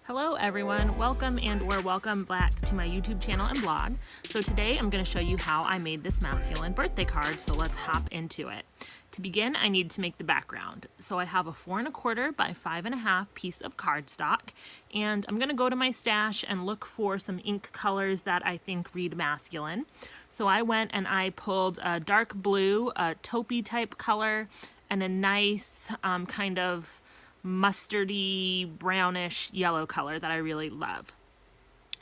Hello everyone, welcome or welcome back to my YouTube channel and blog. So today I'm going to show you how I made this masculine birthday card, so let's hop into it. To begin, I need to make the background. So I have a 4 1/4 by 5 1/2 piece of cardstock, and I'm going to go to my stash and look for some ink colors that I think read masculine. So I went and I pulled a dark blue, a taupe type color, and a nice kind of mustardy brownish yellow color that I really love.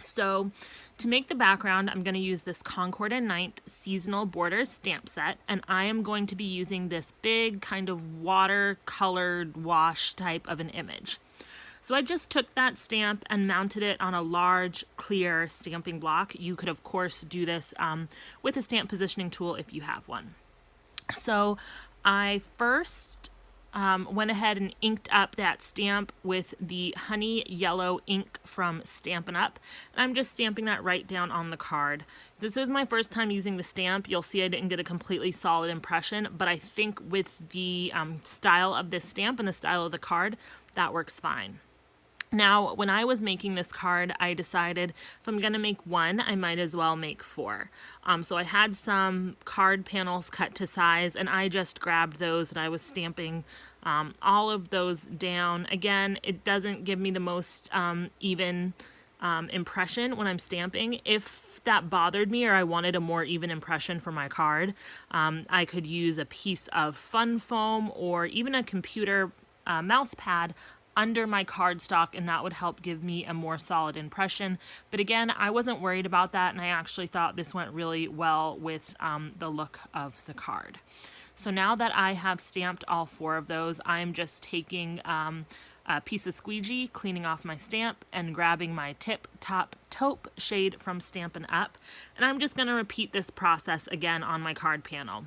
So to make the background, I'm going to use this Concord and 9th seasonal borders stamp set, and I am going to be using this big kind of watercolored wash type of an image. So I just took that stamp and mounted it on a large clear stamping block. You could of course do this with a stamp positioning tool if you have one. So I first went ahead and inked up that stamp with the honey yellow ink from Stampin' Up. And I'm just stamping that right down on the card. This is my first time using the stamp. You'll see I didn't get a completely solid impression, but I think with the style of this stamp and the style of the card, that works fine. Now, when I was making this card, I decided if I'm going to make one, I might as well make 4. So I had some card panels cut to size, and I just grabbed those and I was stamping all of those down. Again, it doesn't give me the most even impression when I'm stamping. If that bothered me or I wanted a more even impression for my card, I could use a piece of fun foam or even a computer mouse pad under my cardstock, and that would help give me a more solid impression. But again, I wasn't worried about that, and I actually thought this went really well with the look of the card. So now that I have stamped all 4 of those, I'm just taking a piece of squeegee, cleaning off my stamp, and grabbing my Tip Top Taupe shade from Stampin' Up, and I'm just going to repeat this process again on my card panel.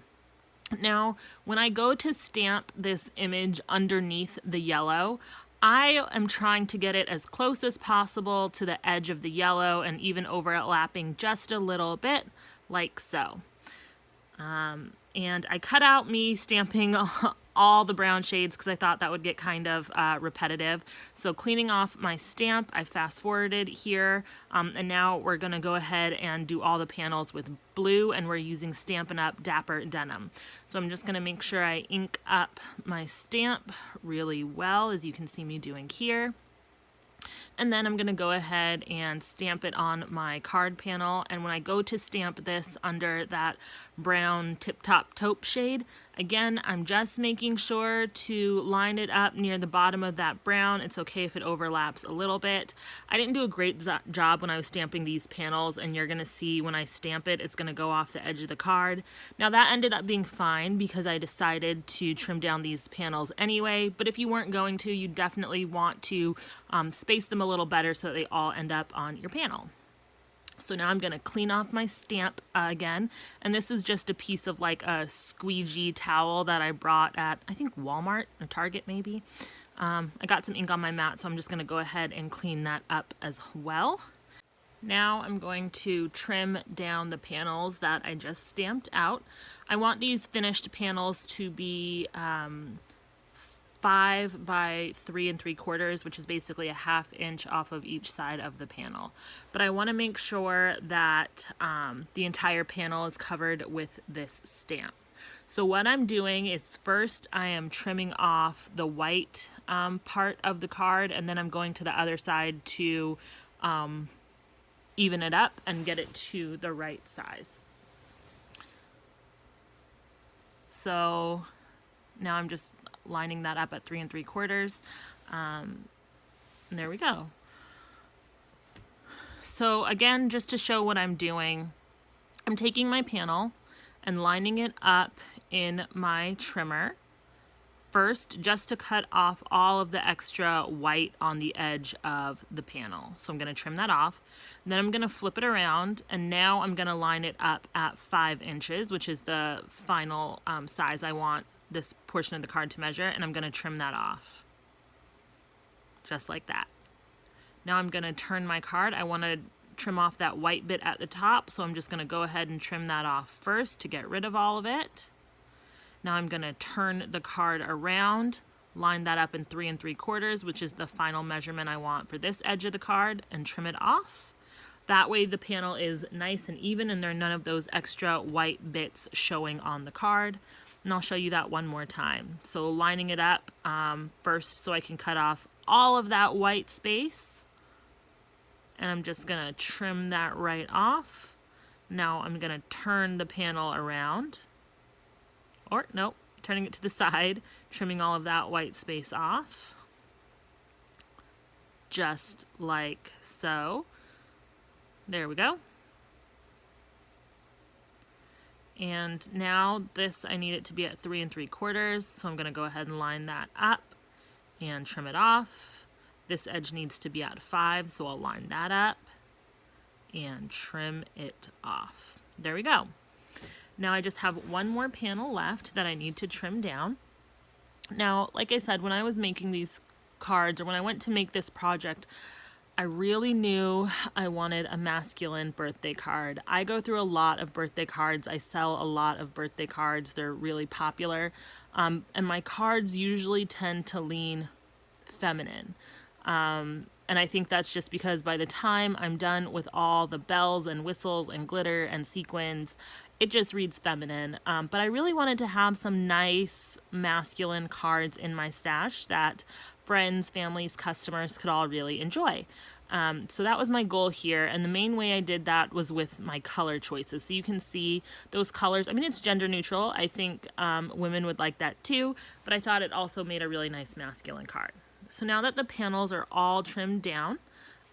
Now, when I go to stamp this image underneath the yellow, I am trying to get it as close as possible to the edge of the yellow and even overlapping just a little bit, like so. And I cut out me stamping all the brown shades because I thought that would get kind of repetitive. So cleaning off my stamp, I fast forwarded here, and now we're going to go ahead and do all the panels with blue, and we're using Stampin' Up Dapper Denim. So I'm just going to make sure I ink up my stamp really well, as you can see me doing here. And then I'm going to go ahead and stamp it on my card panel. And when I go to stamp this under that brown Tip Top Taupe shade, again, I'm just making sure to line it up near the bottom of that brown. It's okay if it overlaps a little bit. I didn't do a great job when I was stamping these panels, and you're going to see when I stamp it, it's going to go off the edge of the card. Now that ended up being fine because I decided to trim down these panels anyway, but if you weren't going to, you definitely want to space them a little better so that they all end up on your panel. So now I'm going to clean off my stamp again, and this is just a piece of like a squeegee towel that I brought at, I think, Walmart or Target maybe. I got some ink on my mat, so I'm just going to go ahead and clean that up as well. Now I'm going to trim down the panels that I just stamped out. I want these finished panels to be 5 by 3 3/4, which is basically a 1/2 inch off of each side of the panel. But I want to make sure that the entire panel is covered with this stamp. So what I'm doing is first I am trimming off the white part of the card, and then I'm going to the other side to even it up and get it to the right size. So now I'm just lining that up at 3 3/4. There we go. So again, just to show what I'm doing, I'm taking my panel and lining it up in my trimmer first, just to cut off all of the extra white on the edge of the panel. So I'm going to trim that off. Then I'm going to flip it around, and now I'm going to line it up at 5 inches, which is the final size I want this portion of the card to measure, and I'm going to trim that off just like that. Now I'm going to turn my card. I want to trim off that white bit at the top, so I'm just going to go ahead and trim that off first to get rid of all of it. Now I'm going to turn the card around, line that up in 3 3/4, which is the final measurement I want for this edge of the card, and trim it off. That way the panel is nice and even and there are none of those extra white bits showing on the card. And I'll show you that one more time. So lining it up first so I can cut off all of that white space. And I'm just going to trim that right off. Now I'm going to turn the panel around. Or, nope, turning it to the side, trimming all of that white space off. Just like so. There we go. And now this, I need it to be at 3 3/4, so I'm going to go ahead and line that up and trim it off. This edge needs to be at 5, so I'll line that up and trim it off. There we go. Now I just have one more panel left that I need to trim down. Now, like I said, when I was making these cards, or when I went to make this project, I really knew I wanted a masculine birthday card. I go through a lot of birthday cards. I sell a lot of birthday cards. They're really popular. And my cards usually tend to lean feminine. And I think that's just because by the time I'm done with all the bells and whistles and glitter and sequins, it just reads feminine. But I really wanted to have some nice masculine cards in my stash that friends, families, customers could all really enjoy. So that was my goal here, and the main way I did that was with my color choices. So you can see those colors. I mean, it's gender neutral. I think women would like that too, but I thought it also made a really nice masculine card. So now that the panels are all trimmed down,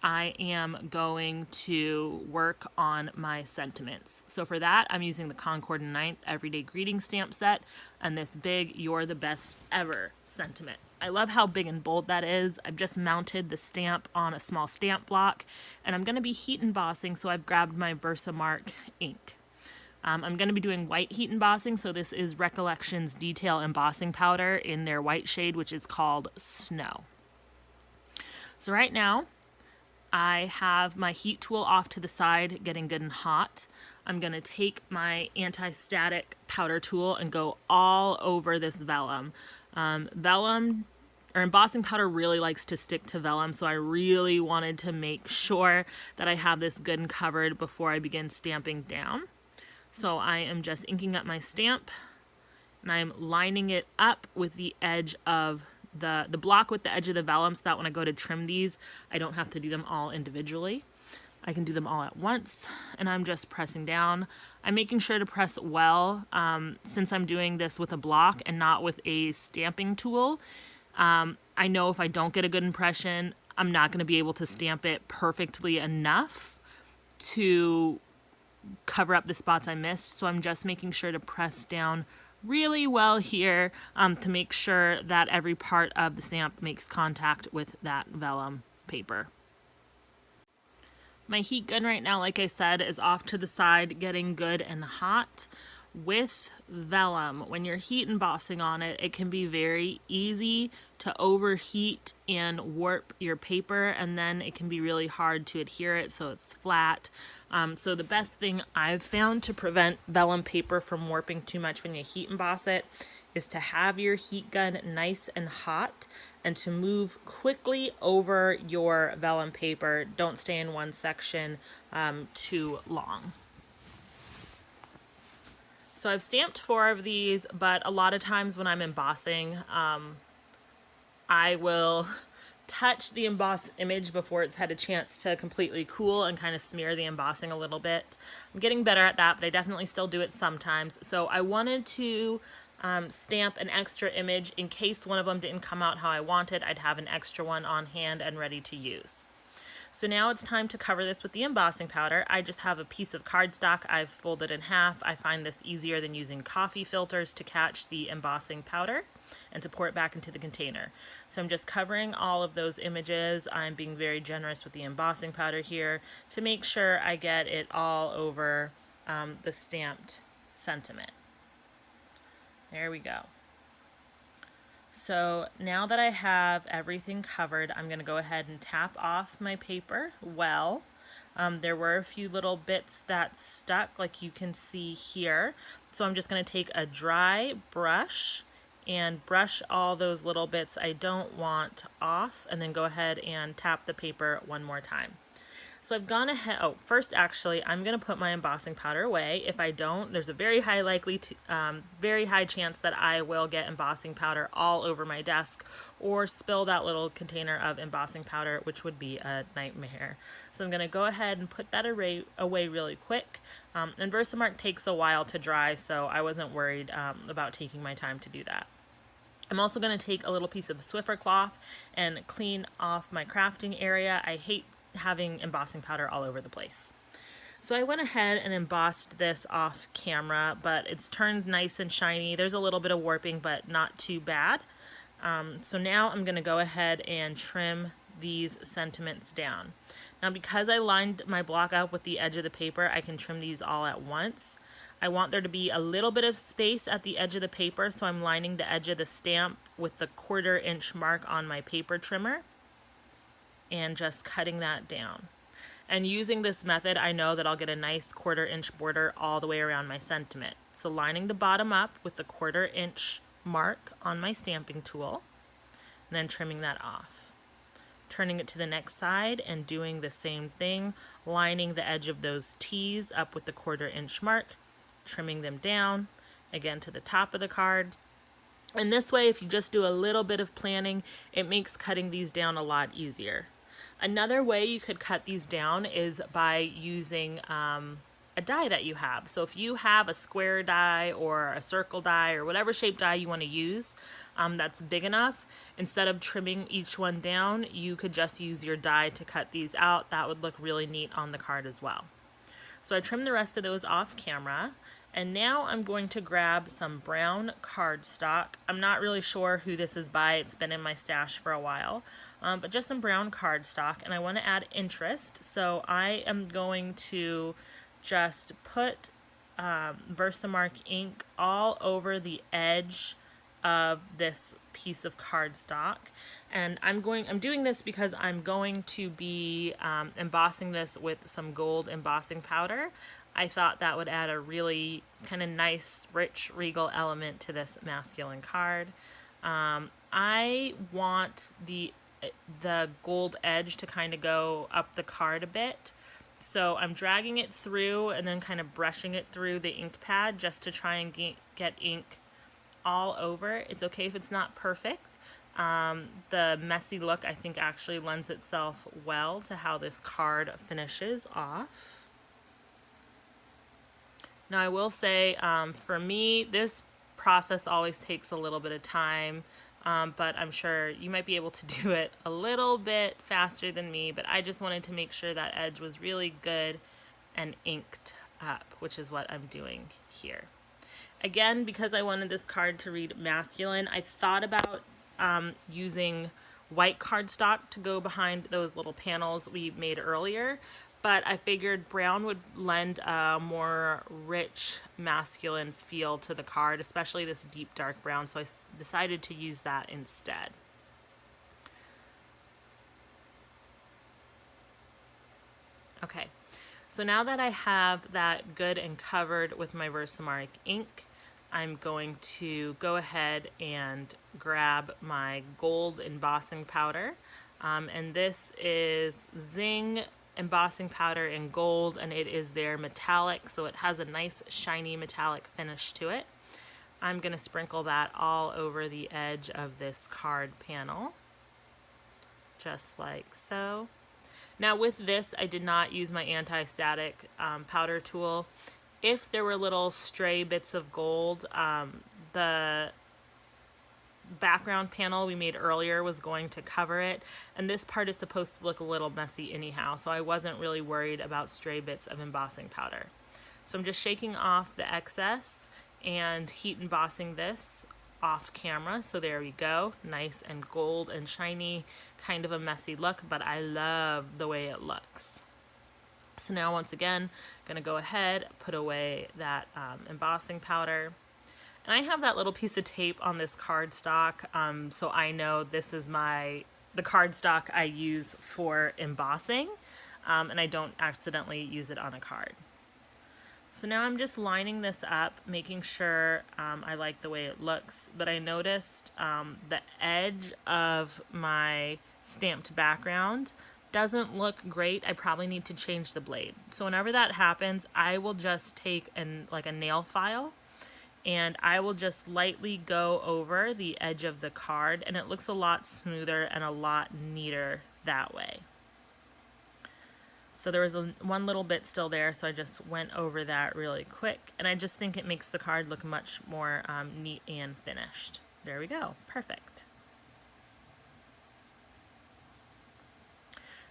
I am going to work on my sentiments. So for that, I'm using the Concord 9th Everyday Greeting stamp set and this big "You're the Best Ever" sentiment. I love how big and bold that is. I've just mounted the stamp on a small stamp block, and I'm going to be heat embossing, so I've grabbed my VersaMark ink. I'm going to be doing white heat embossing, so this is Recollections Detail Embossing Powder in their white shade, which is called Snow. So right now, I have my heat tool off to the side, getting good and hot. I'm going to take my anti-static powder tool and go all over this vellum. Vellum or embossing powder really likes to stick to vellum, so I really wanted to make sure that I have this good and covered before I begin stamping down. So I am just inking up my stamp, and I'm lining it up with the edge of the block with the edge of the vellum, so that when I go to trim these, I don't have to do them all individually. I can do them all at once, and I'm just pressing down. I'm making sure to press well, since I'm doing this with a block and not with a stamping tool. I know if I don't get a good impression, I'm not going to be able to stamp it perfectly enough to cover up the spots I missed, so I'm just making sure to press down really well here to make sure that every part of the stamp makes contact with that vellum paper. My heat gun right now, like I said, is off to the side, getting good and hot. With vellum, when you're heat embossing on it, it can be very easy to overheat and warp your paper, and then it can be really hard to adhere it so it's flat. So the best thing I've found to prevent vellum paper from warping too much when you heat emboss it is to have your heat gun nice and hot and to move quickly over your vellum paper. Don't stay in one section too long. So I've stamped 4 of these, but a lot of times when I'm embossing, I will touch the embossed image before it's had a chance to completely cool and kind of smear the embossing a little bit. I'm getting better at that, but I definitely still do it sometimes. So I wanted to stamp an extra image in case one of them didn't come out how I wanted. I'd have an extra one on hand and ready to use. So now it's time to cover this with the embossing powder. I just have a piece of cardstock I've folded in half. I find this easier than using coffee filters to catch the embossing powder and to pour it back into the container. So I'm just covering all of those images. I'm being very generous with the embossing powder here to make sure I get it all over the stamped sentiment. There we go. So now that I have everything covered, I'm going to go ahead and tap off my paper well. There were a few little bits that stuck, like you can see here. So I'm just going to take a dry brush and brush all those little bits I don't want off, and then go ahead and tap the paper one more time. So I've gone ahead, first actually, I'm going to put my embossing powder away. If I don't, there's a very very high chance that I will get embossing powder all over my desk or spill that little container of embossing powder, which would be a nightmare. So I'm going to go ahead and put that away really quick. And VersaMark takes a while to dry, so I wasn't worried about taking my time to do that. I'm also going to take a little piece of Swiffer cloth and clean off my crafting area. I hate having embossing powder all over the place. So I went ahead and embossed this off camera, but it's turned nice and shiny. There's a little bit of warping, but not too bad. So now I'm going to go ahead and trim these sentiments down. Now, because I lined my block up with the edge of the paper, I can trim these all at once. I want there to be a little bit of space at the edge of the paper, so I'm lining the edge of the stamp with the 1/4 inch mark on my paper trimmer and just cutting that down. And using this method, I know that I'll get a nice 1/4 inch border all the way around my sentiment. So lining the bottom up with the 1/4 inch mark on my stamping tool, and then trimming that off. Turning it to the next side and doing the same thing, lining the edge of those T's up with the 1/4 inch mark, trimming them down, again to the top of the card. And this way, if you just do a little bit of planning, it makes cutting these down a lot easier. Another way you could cut these down is by using a die that you have. So if you have a square die or a circle die or whatever shape die you want to use that's big enough, instead of trimming each one down, you could just use your die to cut these out. That would look really neat on the card as well. So I trimmed the rest of those off camera. And now I'm going to grab some brown cardstock. I'm not really sure who this is by. It's been in my stash for a while. But just some brown cardstock. And I want to add interest. So I am going to just put VersaMark ink all over the edge of this piece of cardstock. And I'm doing this because I'm going to be embossing this with some gold embossing powder. I thought that would add a really kind of nice, rich, regal element to this masculine card. I want the gold edge to kind of go up the card a bit. So I'm dragging it through and then kind of brushing it through the ink pad just to try and get ink all over. It's okay if it's not perfect. The messy look, I think, actually lends itself well to how this card finishes off. Now I will say, for me, this process always takes a little bit of time, but I'm sure you might be able to do it a little bit faster than me, but I just wanted to make sure that edge was really good and inked up, which is what I'm doing here. Again, because I wanted this card to read masculine, I thought about using white cardstock to go behind those little panels we made earlier, but I figured brown would lend a more rich masculine feel to the card, especially this deep dark brown, so I decided to use that instead. Okay, so now that I have that good and covered with my VersaMark ink, I'm going to go ahead and grab my gold embossing powder, and this is Zing embossing powder in gold, and it is their metallic, so it has a nice shiny metallic finish to it. I'm going to sprinkle that all over the edge of this card panel, just like so. Now with this, I did not use my anti-static powder tool. If there were little stray bits of gold, the background panel we made earlier was going to cover it, and this part is supposed to look a little messy anyhow, so I wasn't really worried about stray bits of embossing powder. So I'm just shaking off the excess and heat embossing this off camera. So there we go, nice and gold and shiny, kind of a messy look, but I love the way it looks. So now once again, I'm going to go ahead, put away that embossing powder. And I have that little piece of tape on this cardstock, so I know this is the cardstock I use for embossing, and I don't accidentally use it on a card. So now I'm just lining this up, making sure I like the way it looks, but I noticed the edge of my stamped background doesn't look great. I probably need to change the blade. So whenever that happens, I will just take like a nail file and I will just lightly go over the edge of the card, and it looks a lot smoother and a lot neater that way. So there was one little bit still there, so I just went over that really quick, and I just think it makes the card look much more neat and finished. There we go, perfect.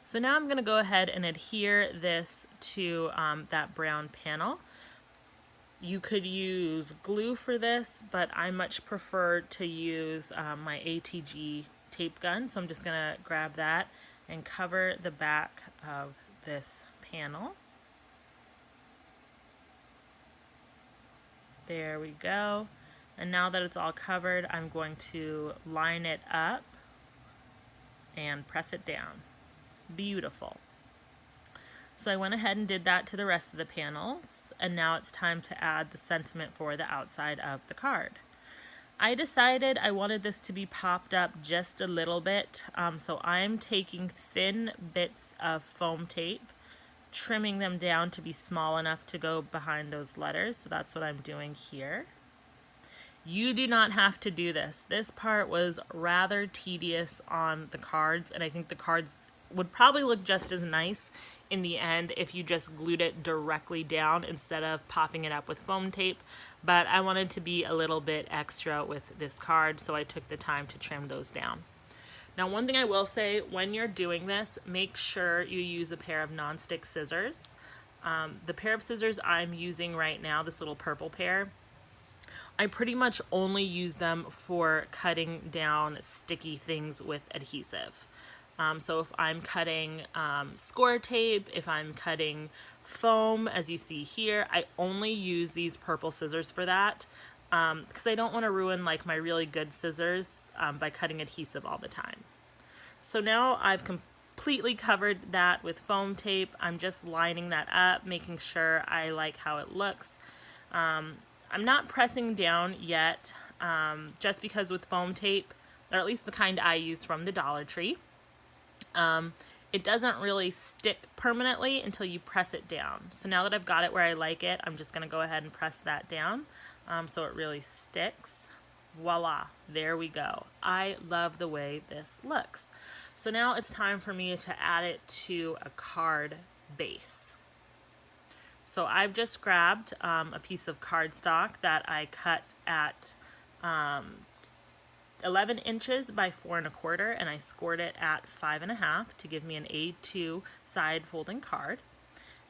So now I'm going to go ahead and adhere this to that brown panel. You could use glue for this, but I much prefer to use my ATG tape gun. So I'm just going to grab that and cover the back of this panel. There we go. And now that it's all covered, I'm going to line it up and press it down. Beautiful. So I went ahead and did that to the rest of the panels, and now it's time to add the sentiment for the outside of the card. I decided I wanted this to be popped up just a little bit, so I'm taking thin bits of foam tape, trimming them down to be small enough to go behind those letters, so that's what I'm doing here. You do not have to do this. This part was rather tedious on the cards, and I think the cards would probably look just as nice in the end if you just glued it directly down instead of popping it up with foam tape, but I wanted to be a little bit extra with this card, so I took the time to trim those down. Now, one thing I will say, when you're doing this, make sure you use a pair of nonstick scissors. The pair of scissors I'm using right now, this little purple pair, I pretty much only use them for cutting down sticky things with adhesive. So if I'm cutting score tape, if I'm cutting foam, as you see here, I only use these purple scissors for that because I don't want to ruin like my really good scissors by cutting adhesive all the time. So now I've completely covered that with foam tape. I'm just lining that up, making sure I like how it looks. I'm not pressing down yet, just because with foam tape, or at least the kind I use from the Dollar Tree, it doesn't really stick permanently until you press it down. So now that I've got it where I like it, I'm just going to go ahead and press that down so it really sticks. Voila, there we go. I love the way this looks. So now it's time for me to add it to a card base. So I've just grabbed a piece of cardstock that I cut at 11 inches by 4 1/4, and I scored it at 5 1/2 to give me an A2 side folding card.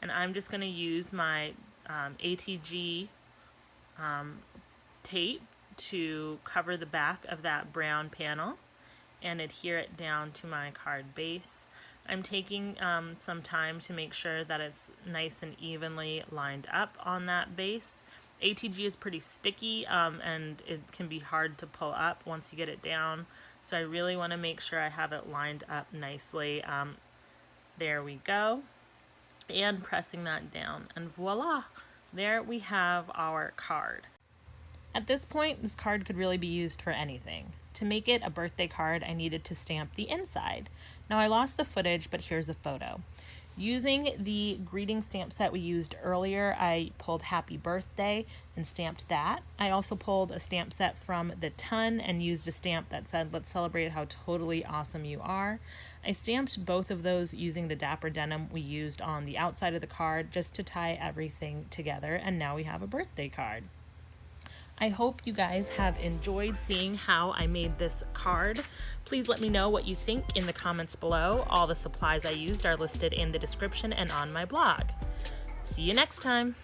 And I'm just going to use my ATG tape to cover the back of that brown panel and adhere it down to my card base. I'm taking some time to make sure that it's nice and evenly lined up on that base. ATG is pretty sticky and it can be hard to pull up once you get it down, so I really want to make sure I have it lined up nicely. There we go, and pressing that down, and voila, there we have our card. At this point, this card could really be used for anything. To make it a birthday card, I needed to stamp the inside. Now I lost the footage, but here's a photo. Using the greeting stamp set we used earlier, I pulled Happy Birthday and stamped that. I also pulled a stamp set from the Ton and used a stamp that said, "Let's celebrate how totally awesome you are." I stamped both of those using the Dapper denim we used on the outside of the card just to tie everything together, and now we have a birthday card. I hope you guys have enjoyed seeing how I made this card. Please let me know what you think in the comments below. All the supplies I used are listed in the description and on my blog. See you next time.